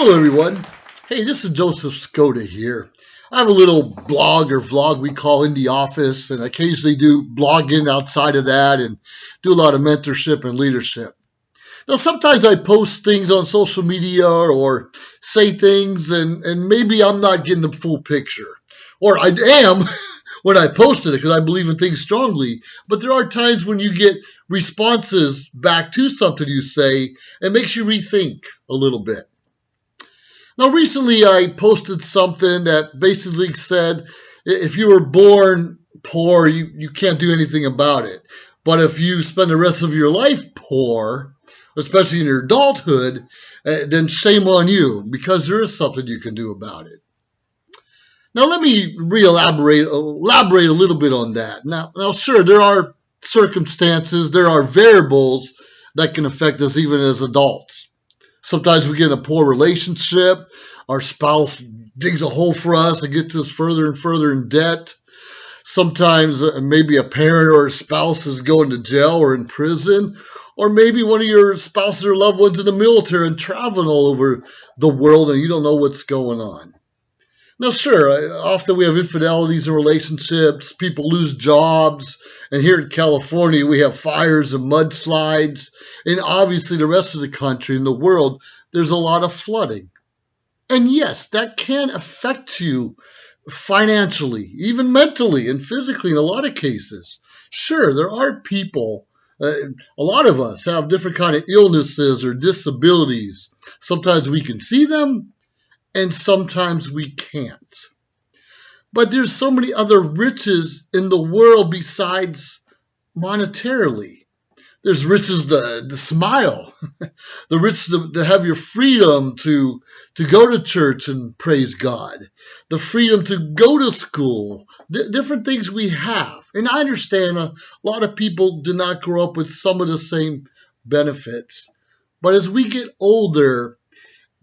Hello everyone. Hey, this is Joseph Skoda here. I have a little blog or vlog we call in the office, and occasionally do blogging outside of that and do a lot of mentorship and leadership. Now, sometimes I post things on social media or say things, and maybe I'm not getting the full picture. Or I am when I posted it because I believe in things strongly. But there are times when you get responses back to something you say, and makes you rethink a little bit. Now, recently I posted something that basically said, if you were born poor, you can't do anything about it. But if you spend the rest of your life poor, especially in your adulthood, then shame on you, because there is something you can do about it. Now, let me elaborate a little bit on that. Now, sure, there are circumstances, there are variables that can affect us even as adults. Sometimes we get in a poor relationship, our spouse digs a hole for us and gets us further and further in debt. Sometimes maybe a parent or a spouse is going to jail or in prison, or maybe one of your spouses or loved ones in the military and traveling all over the world and you don't know what's going on. Now, sure, often we have infidelities in relationships, people lose jobs, and here in California we have fires and mudslides, and obviously the rest of the country and the world, there's a lot of flooding. And yes, that can affect you financially, even mentally and physically in a lot of cases. Sure, there are people, a lot of us have different kind of illnesses or disabilities. Sometimes we can see them, and sometimes we can't. But there's so many other riches in the world besides monetarily. There's riches to smile, the riches to have your freedom to go to church and praise God, the freedom to go to school, different things we have. And I understand a lot of people do not grow up with some of the same benefits. But as we get older,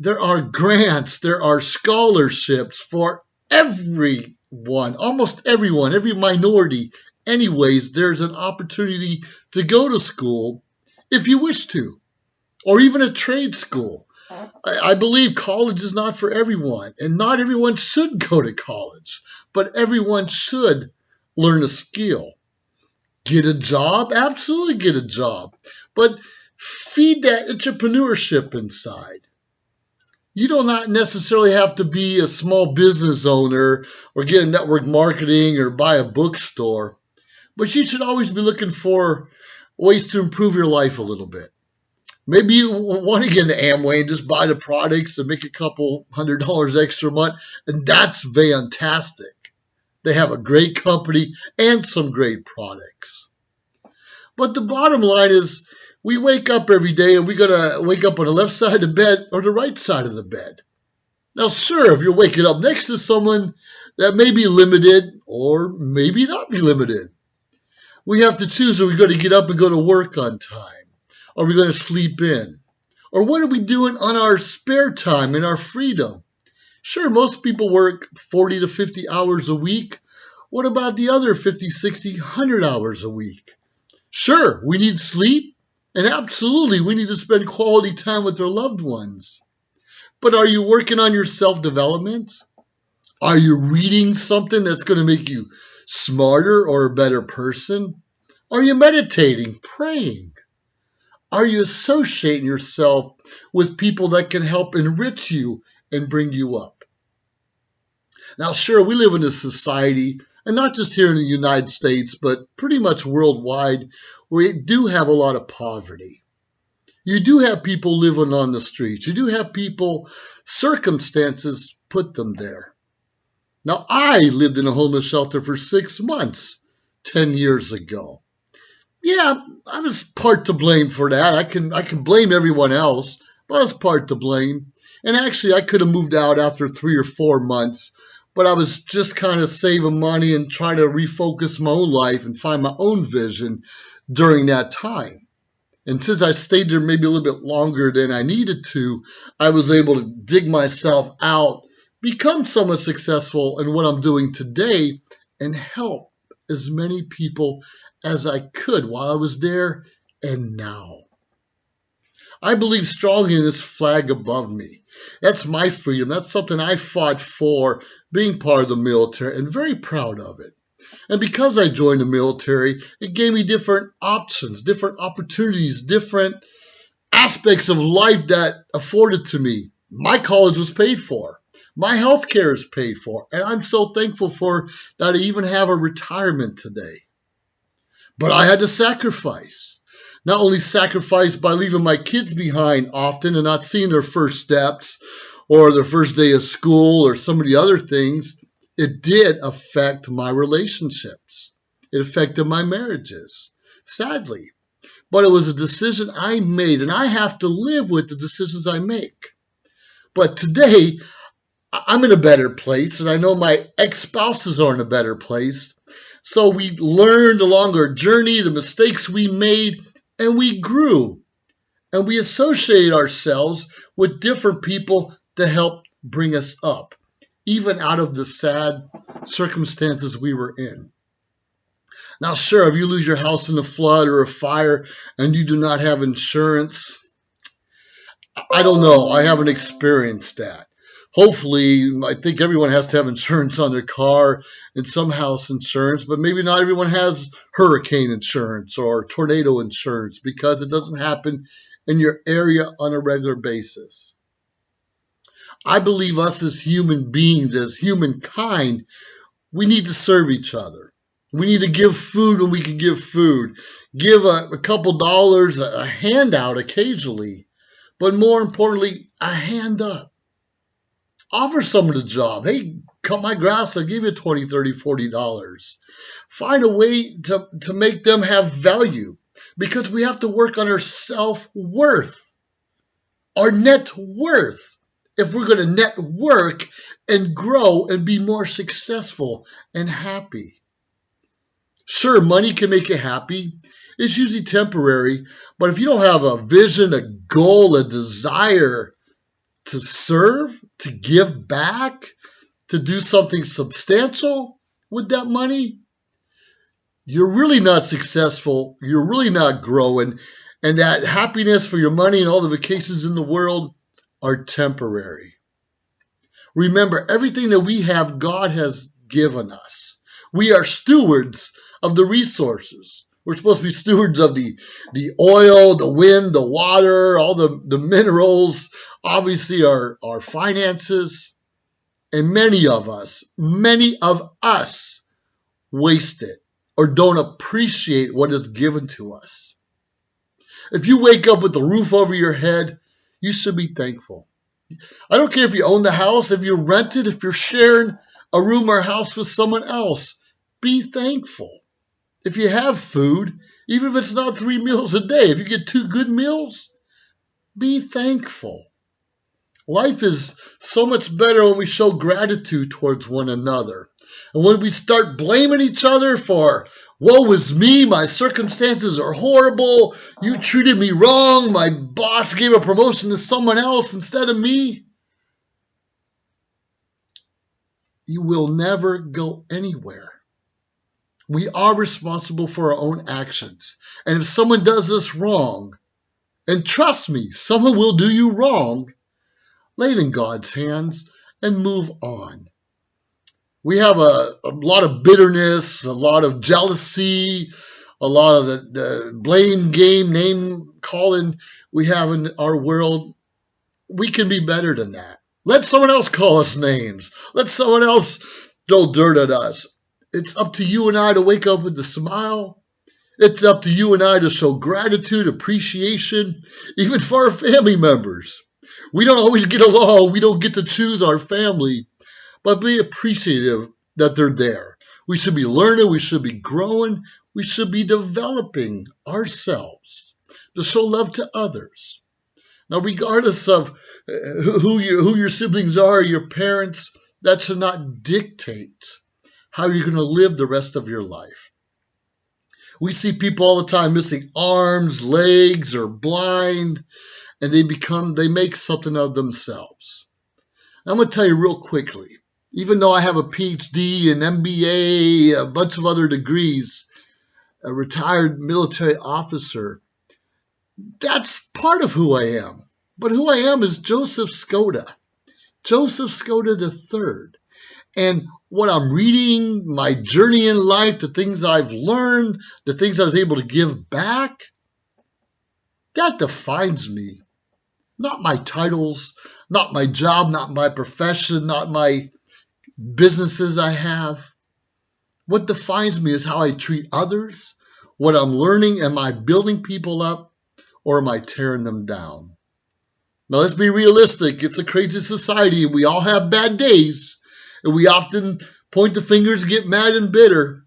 there are grants, there are scholarships for everyone, almost everyone, every minority. Anyways, there's an opportunity to go to school if you wish to, or even a trade school. I believe college is not for everyone, and not everyone should go to college, but everyone should learn a skill. Get a job? Absolutely get a job, but feed that entrepreneurship inside. You do not necessarily have to be a small business owner or get a network marketing or buy a bookstore, but you should always be looking for ways to improve your life a little bit. Maybe you want to get into Amway and just buy the products and make a couple $100 extra a month, and that's fantastic. They have a great company and some great products. But the bottom line is, we wake up every day and we're going to wake up on the left side of the bed or the right side of the bed. Now, sure, if you're waking up next to someone, that may be limited or maybe not be limited. We have to choose, are we going to get up and go to work on time? Are we going to sleep in? Or what are we doing on our spare time and our freedom? Sure, most people work 40 to 50 hours a week. What about the other 50, 60, 100 hours a week? Sure, we need sleep. And absolutely, we need to spend quality time with our loved ones. But are you working on your self-development? Are you reading something that's going to make you smarter or a better person? Are you meditating, praying? Are you associating yourself with people that can help enrich you and bring you up? Now, sure, we live in a society, and not just here in the United States, but pretty much worldwide, where you do have a lot of poverty. You do have people living on the streets. You do have people, circumstances put them there. Now, I lived in a homeless shelter for 6 months 10 years ago. Yeah, I was part to blame for that. I can blame everyone else, but I was part to blame. And actually, I could have moved out after 3 or 4 months, but I was just kind of saving money and trying to refocus my own life and find my own vision during that time. And since I stayed there maybe a little bit longer than I needed to, I was able to dig myself out, become somewhat successful in what I'm doing today, and help as many people as I could while I was there and now. I believe strongly in this flag above me. That's my freedom. That's something I fought for, being part of the military, and very proud of it. And because I joined the military, it gave me different options, different opportunities, different aspects of life that afforded to me. My college was paid for. My health care is paid for. And I'm so thankful for that I even have a retirement today. But I had to sacrifice. Not only sacrifice by leaving my kids behind often and not seeing their first steps or their first day of school or some of the other things, it did affect my relationships. It affected my marriages, sadly. But it was a decision I made, and I have to live with the decisions I make. But today, I'm in a better place, and I know my ex-spouses are in a better place. So we learned along our journey the mistakes we made, and we grew. And we associated ourselves with different people to help bring us up, even out of the sad circumstances we were in. Now, sure, if you lose your house in a flood or a fire and you do not have insurance, I don't know. I haven't experienced that. Hopefully, I think everyone has to have insurance on their car and some house insurance, but maybe not everyone has hurricane insurance or tornado insurance because it doesn't happen in your area on a regular basis. I believe us as human beings, as humankind, we need to serve each other. We need to give food when we can give food. Give a couple dollars, a handout occasionally, but more importantly, a hand up. Offer someone a job. Hey, cut my grass, I'll give you $20, $30, $40. Find a way to make them have value because we have to work on our self-worth, our net worth, if we're going to network and grow and be more successful and happy. Sure, money can make you happy. It's usually temporary, but if you don't have a vision, a goal, a desire to serve, to give back, to do something substantial with that money, you're really not successful, you're really not growing, and that happiness for your money and all the vacations in the world are temporary. Remember, everything that we have, God has given us. We are stewards of the resources. We're supposed to be stewards of the oil, the wind, the water, all the minerals, obviously our finances. And many of us waste it or don't appreciate what is given to us. If you wake up with the roof over your head, you should be thankful. I don't care if you own the house, if you rent it, if you're sharing a room or house with someone else, be thankful. If you have food, even if it's not 3 meals a day, if you get 2 good meals, be thankful. Life is so much better when we show gratitude towards one another. And when we start blaming each other for, woe is me, my circumstances are horrible, you treated me wrong, my boss gave a promotion to someone else instead of me, you will never go anywhere. We are responsible for our own actions. And if someone does us wrong, and trust me, someone will do you wrong, lay it in God's hands and move on. We have a lot of bitterness, a lot of jealousy, a lot of the blame game, name calling we have in our world. We can be better than that. Let someone else call us names. Let someone else throw dirt at us. It's up to you and I to wake up with a smile. It's up to you and I to show gratitude, appreciation, even for our family members. We don't always get along. We don't get to choose our family, but be appreciative that they're there. We should be learning. We should be growing. We should be developing ourselves to show love to others. Now, regardless of who your siblings are, your parents, that should not dictate how you're going to live the rest of your life. We see people all the time missing arms, legs, or blind, and they make something of themselves. I'm going to tell you real quickly, even though I have a PhD, an MBA, a bunch of other degrees, a retired military officer, That's part of who I am. But who I am is Joseph Skoda, Joseph Skoda III. And what I'm reading, my journey in life, the things I've learned, the things I was able to give back, that defines me. Not my titles, not my job, not my profession, not my businesses I have. What defines me is how I treat others, what I'm learning. Am I building people up or am I tearing them down? Now, let's be realistic. It's a crazy society. We all have bad days, and we often point the fingers, get mad and bitter.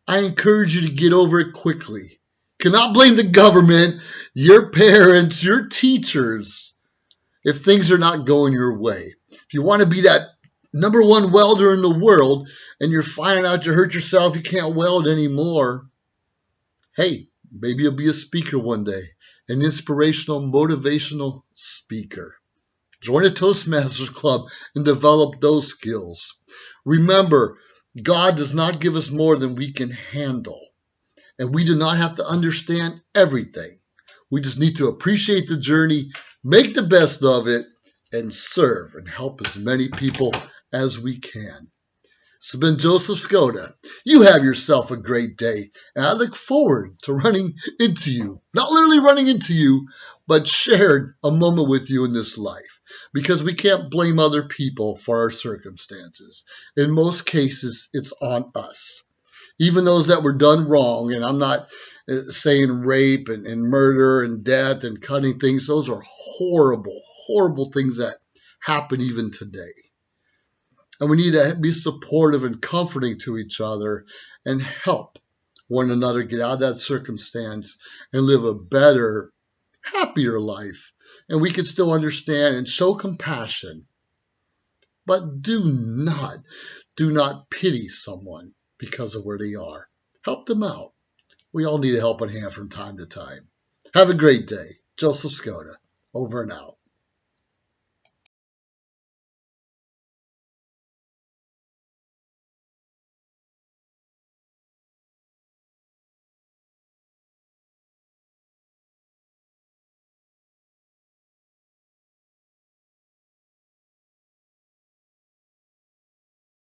I encourage you to get over it quickly. Cannot blame the government, your parents, your teachers, if things are not going your way. If you want to be that #1 welder in the world and you're finding out you hurt yourself, you can't weld anymore, hey, maybe you'll be a speaker one day, an inspirational, motivational speaker. Join a Toastmasters club and develop those skills. Remember, God does not give us more than we can handle. And we do not have to understand everything. We just need to appreciate the journey, make the best of it, and serve and help as many people as we can. This has been Joseph Skoda. You have yourself a great day, and I look forward to running into you. Not literally running into you, but sharing a moment with you in this life. Because we can't blame other people for our circumstances. In most cases, it's on us. Even those that were done wrong, and I'm not saying rape and murder and death and cutting things. Those are horrible, horrible things that happen even today. And we need to be supportive and comforting to each other and help one another get out of that circumstance and live a better, happier life. And we can still understand and show compassion. But do not pity someone because of where they are. Help them out. We all need a helping hand from time to time. Have a great day. Joseph Skoda, over and out.